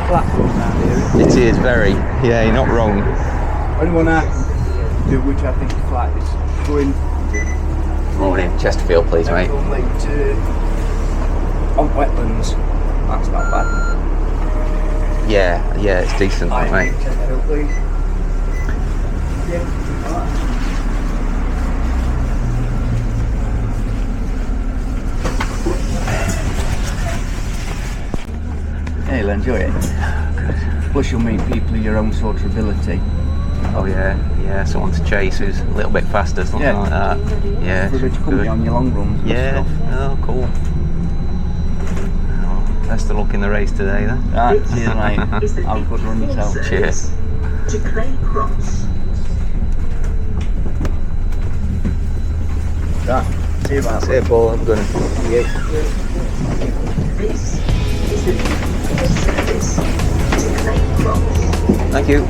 flat around here. It is very, yeah, you're not wrong. Only one I can do, which I think is flat, is going Morning, Chesterfield, please, mate. On wetlands. That's not bad. Yeah, it's decent, mate. Chesterfield, please. Yeah. Yeah, you'll enjoy it. Plus you'll meet people of your own sort of ability. Oh yeah, someone to chase who's a little bit faster, something like that. Yeah, for a company on your long runs. Yeah, oh cool. Well, best of luck in the race today then. Right, cheers mate. Have a good run yourself. Cheers. To Clay Cross. Right, see you about See you, Paul. I'm going to This is the service to Clay Cross. Thank you.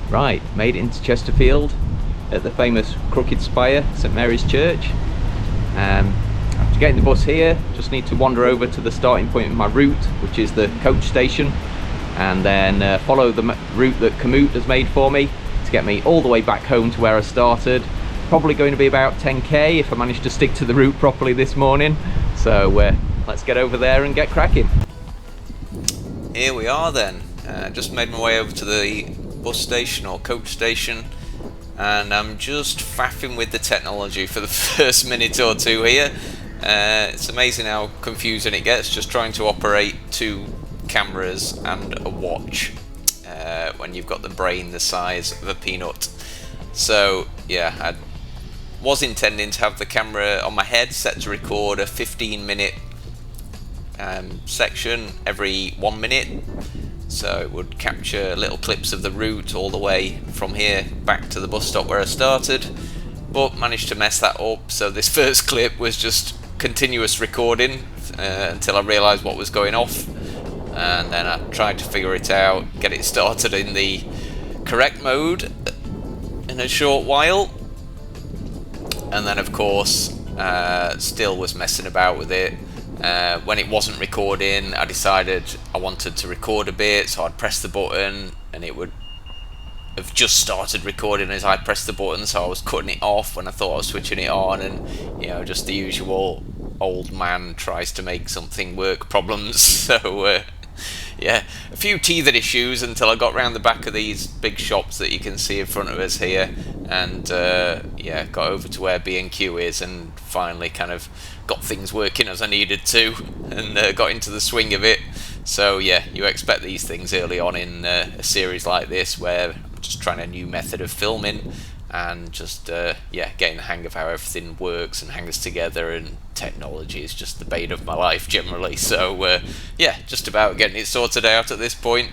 Right, made it into Chesterfield at the famous Crooked Spire, St Mary's Church. After getting the bus here, just need to wander over to the starting point of my route, which is the coach station, and then follow the route that Komoot has made for me to get me all the way back home to where I started. Probably going to be about 10k if I manage to stick to the route properly this morning. So let's get over there and get cracking. Here we are then. Just made my way over to the bus station or coach station, and I'm just faffing with the technology for the first minute or two here. It's amazing how confusing it gets just trying to operate two cameras and a watch when you've got the brain the size of a peanut. So yeah, I was intending to have the camera on my head set to record a 15-minute section every 1 minute, so it would capture little clips of the route all the way from here back to the bus stop where I started, but managed to mess that up. So this first clip was just continuous recording until I realised what was going off, and then I tried to figure it out, get it started in the correct mode in a short while, and then of course still was messing about with it. When it wasn't recording, I decided I wanted to record a bit, so I'd press the button and it would have just started recording as I pressed the button, so I was cutting it off when I thought I was switching it on, and you know, just the usual old man tries to make something work problems. So yeah, a few teething issues until I got round the back of these big shops that you can see in front of us here, and yeah, got over to where B&Q is and finally kind of got things working as I needed to, and got into the swing of it. So yeah, you expect these things early on in a series like this where I'm just trying a new method of filming and just yeah, getting the hang of how everything works and hangs together, and technology is just the bane of my life generally. So yeah, just about getting it sorted out at this point.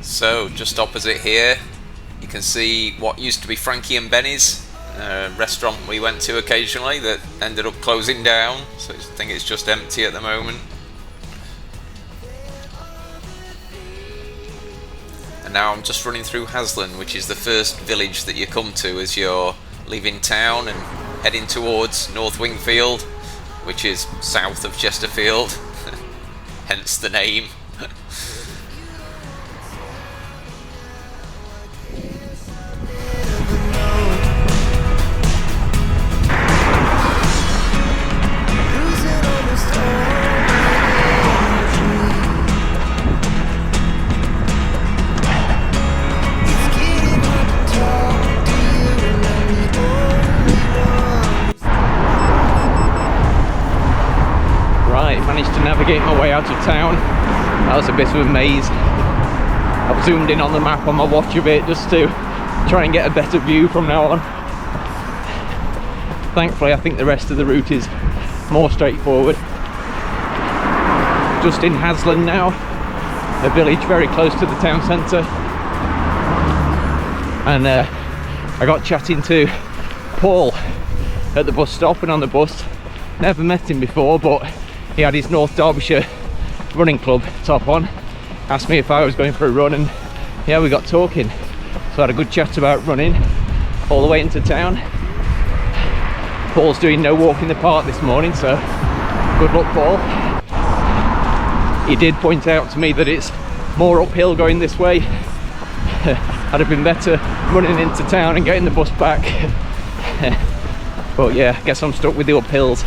So just opposite here you can see what used to be Frankie and Benny's, a restaurant we went to occasionally that ended up closing down, so I think it's just empty at the moment. And now I'm just running through Haslen, which is the first village that you come to as you're leaving town and heading towards North Wingfield, which is south of Chesterfield, hence the name. navigating my way out of town. That was a bit of a maze. I've zoomed in on the map on my watch a bit just to try and get a better view from now on. Thankfully, I think the rest of the route is more straightforward. Just in Hasland now, a village very close to the town centre. And I got chatting to Paul at the bus stop and on the bus. Never met him before, but he had his North Derbyshire running club top on. Asked me if I was going for a run, and yeah, we got talking. So I had a good chat about running all the way into town. Paul's doing no walk in the park this morning, so good luck, Paul. He did point out to me that it's more uphill going this way. I'd have been better running into town and getting the bus back. But yeah, I guess I'm stuck with the uphills.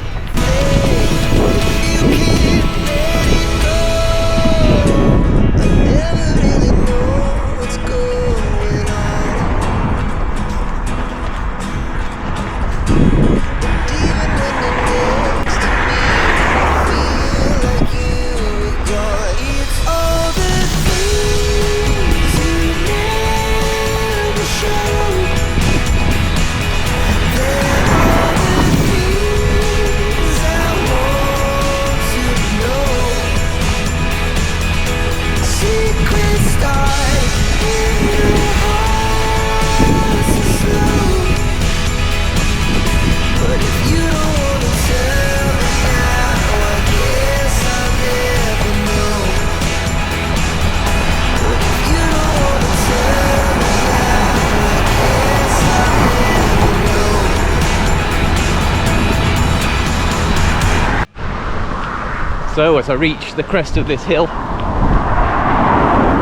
So as I reach the crest of this hill,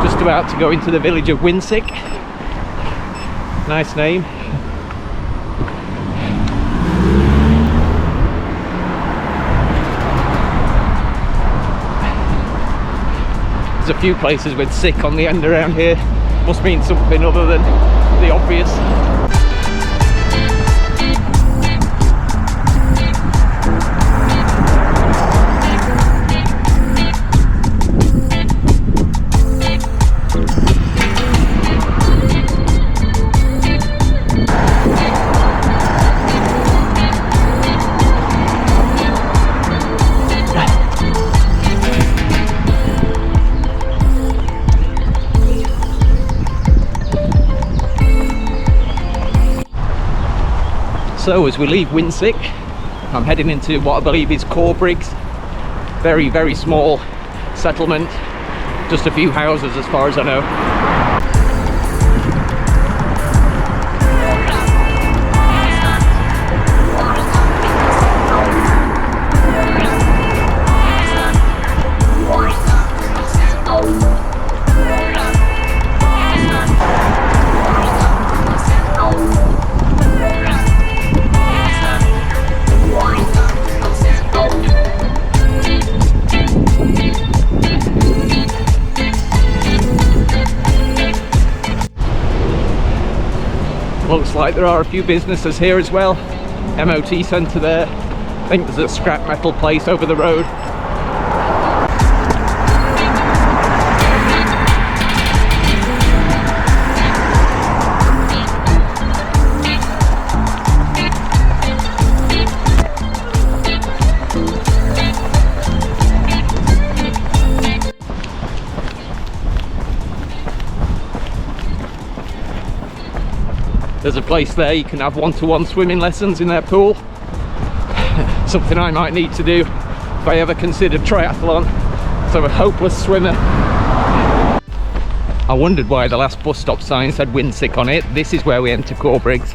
just about to go into the village of Winsick. Nice name. There's a few places with sick on the end around here. Must mean something other than the obvious. So as we leave Winsick, I'm heading into what I believe is Corbriggs. Very, very small settlement. Just a few houses as far as I know. Looks like there are a few businesses here as well. MOT centre there. I think there's a scrap metal place over the road. There's a place there you can have one-to-one swimming lessons in their pool. Something I might need to do if I ever consider triathlon. So I'm a hopeless swimmer. I wondered why the last bus stop sign said Winsick on it. This is where we enter Corbriggs,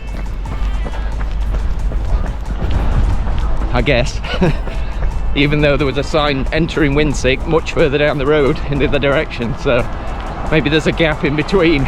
I guess. Even though there was a sign entering Winsick much further down the road in the other direction, so maybe there's a gap in between.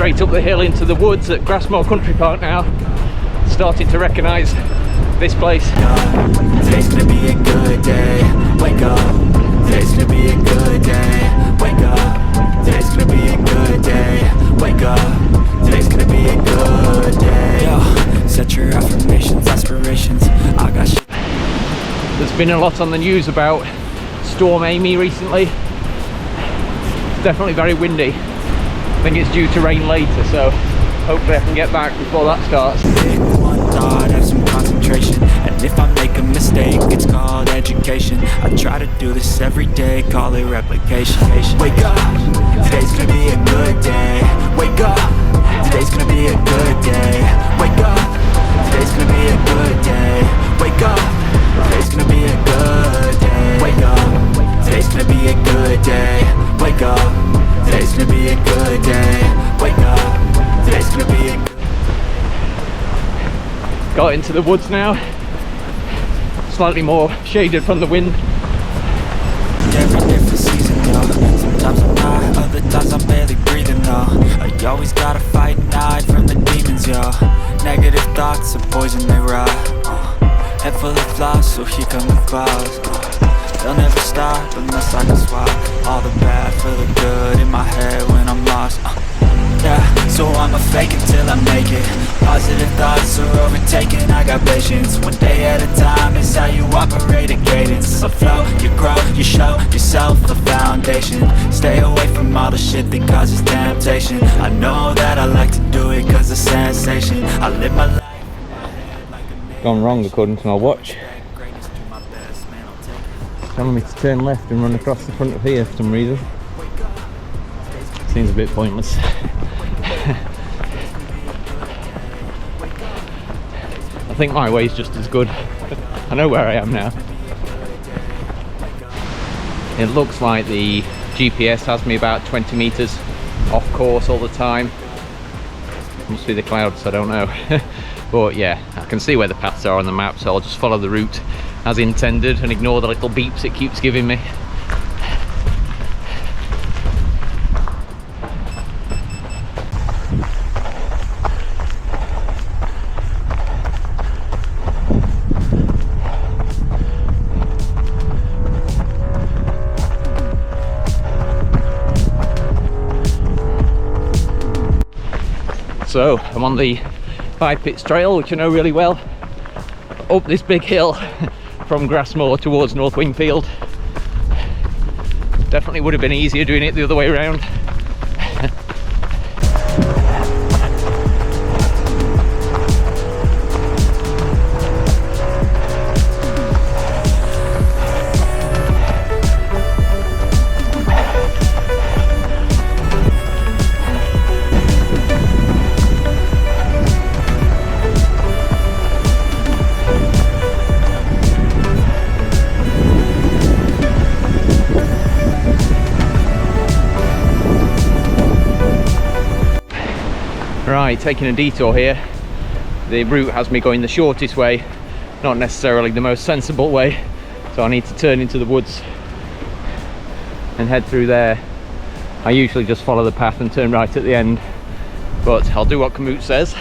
straight up the hill into the woods at Grassmoor Country Park now. Starting to recognise this place. Today's gonna be a good day. Wake up. Today's gonna be a good day. Wake up. Today's gonna be a good day. Wake up. Today's gonna be a good day. Yo, set your affirmations, aspirations. I got shit. There's been a lot on the news about Storm Amy recently. It's definitely very windy. I think it's due to rain later, so hopefully I can get back before that starts. Pick one thought, have some concentration. And if I make a mistake, it's called education. I try to do this every day, call it replication. Wake up, today's gonna be a good day. Wake up, today's gonna be a good day. Wake up, today's gonna be a good day. Wake up, today's gonna be a good day. Wake up, today's gonna be a good day. Wake up, today's gonna be a good day. Wake up, today's gonna be a good day. Got into the woods now, slightly more shaded from the wind. Every different season, yo. Sometimes I'm high, other times I'm barely breathing, though. I always gotta fight and hide from the demons, yo. Negative thoughts are poison, they rot. Head full of flaws, so here come the clouds. They'll never stop unless I can swap all the bad for the good in my head when I'm lost. Yeah, so I'ma fake it till I make it. Positive thoughts are overtaken, I got patience. One day at a time is how you operate a cadence. A flow, you grow, you show yourself a foundation. Stay away from all the shit that causes temptation. I know that I like to do it cause it's sensation. I live my life Gone wrong according to my watch. It's telling me to turn left and run across the front of here for some reason. Seems a bit pointless. I think my way is just as good. I know where I am now. It looks like the GPS has me about 20 meters off course all the time. Must be the clouds, I don't know. But yeah, I can see where the paths are on the map, so I'll just follow the route as intended and ignore the little beeps it keeps giving me. So I'm on the 5 Pits Trail, which I know really well, up this big hill from Grassmoor towards North Wingfield. Definitely would have been easier doing it the other way around. Right, taking a detour here. The route has me going the shortest way, not necessarily the most sensible way, so I need to turn into the woods and head through there. I usually just follow the path and turn right at the end, but I'll do what Kamut says.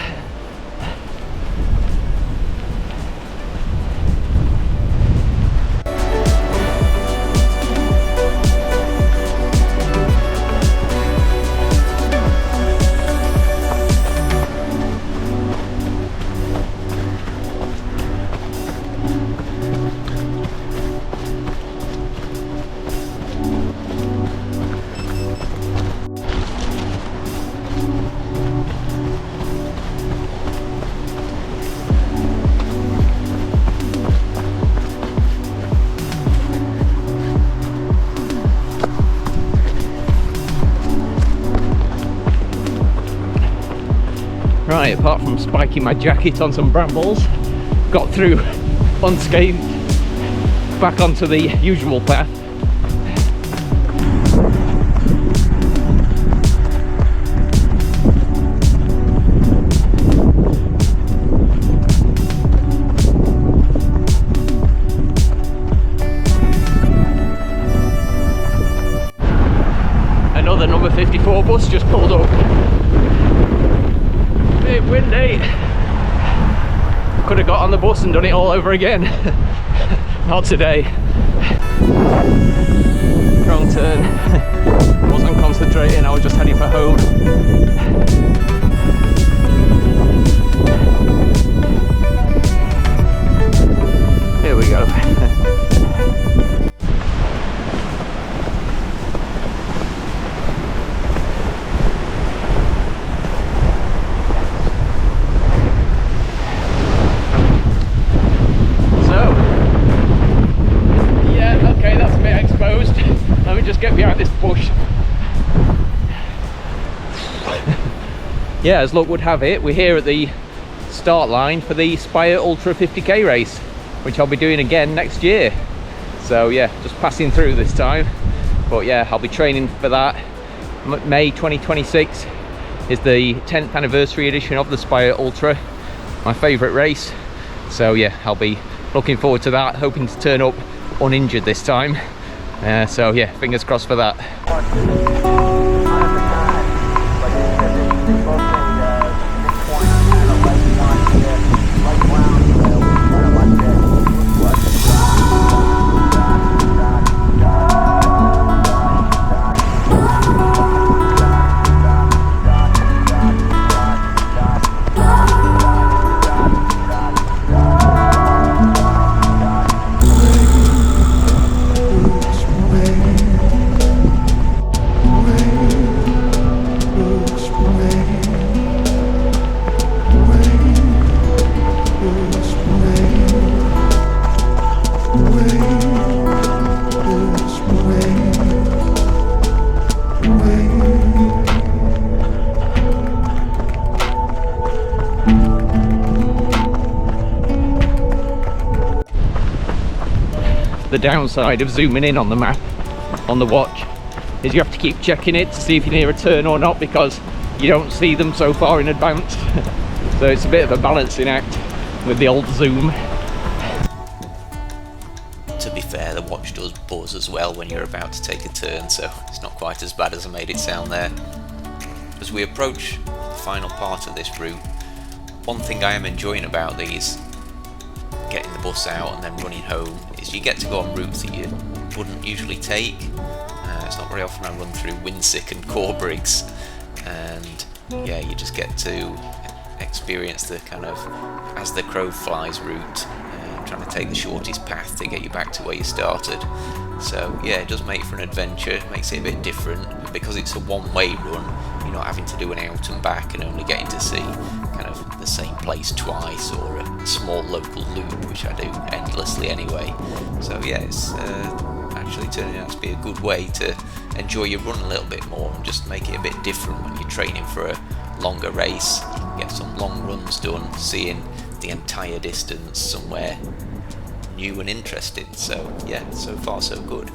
Right, apart from spiking my jacket on some brambles, got through unscathed, back onto the usual path. Another number 54 bus just pulled up. Bit windy. Could have got on the bus and done it all over again. Not today. Wrong turn. Wasn't concentrating, I was just heading for home. Here we go. Get behind this bush. Yeah, as luck would have it, we're here at the start line for the Spire Ultra 50k race, which I'll be doing again next year. So yeah, just passing through this time, but yeah, I'll be training for that. May 2026 is the 10th anniversary edition of the Spire Ultra, my favourite race. So yeah, I'll be looking forward to that, hoping to turn up uninjured this time. So yeah, fingers crossed for that. The downside of zooming in on the map, on the watch, is you have to keep checking it to see if you're near a turn or not, because you don't see them so far in advance. So it's a bit of a balancing act with the old zoom. To be fair, the watch does buzz as well when you're about to take a turn, so it's not quite as bad as I made it sound there. As we approach the final part of this route, one thing I am enjoying about these, getting the bus out and then running home, is you get to go on routes that you wouldn't usually take. It's not very often I run through Winsick and Corbriggs, and yeah, you just get to experience the kind of as the crow flies route, trying to take the shortest path to get you back to where you started. So yeah, it does make for an adventure, it makes it a bit different, because it's a one-way run. You're not having to do an out and back and only getting to see kind of the same place twice, or a small local loop, which I do endlessly anyway. So yeah, it's actually turning out to be a good way to enjoy your run a little bit more and just make it a bit different when you're training for a longer race. Get some long runs done, seeing the entire distance somewhere new and interesting. So yeah, so far so good.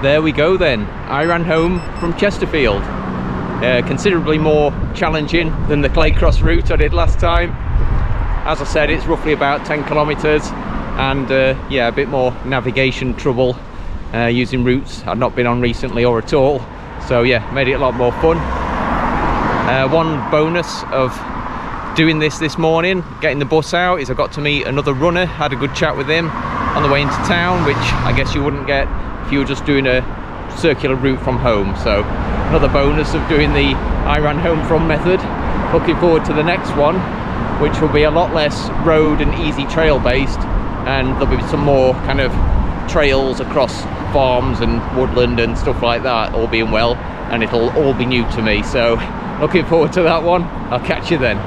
There we go then. I ran home from Chesterfield. Considerably more challenging than the Claycross route I did last time. As I said, it's roughly about 10 kilometres, and yeah, a bit more navigation trouble using routes I've not been on recently or at all. So yeah, made it a lot more fun. One bonus of doing this morning, getting the bus out, is I got to meet another runner, had a good chat with him on the way into town, which I guess you wouldn't get if you were just doing a circular route from home. So another bonus of doing the I ran home from method. Looking forward to the next one, which will be a lot less road and easy trail based, and there'll be some more kind of trails across farms and woodland and stuff like that, all being well, and it'll all be new to me. So looking forward to that one. I'll catch you then.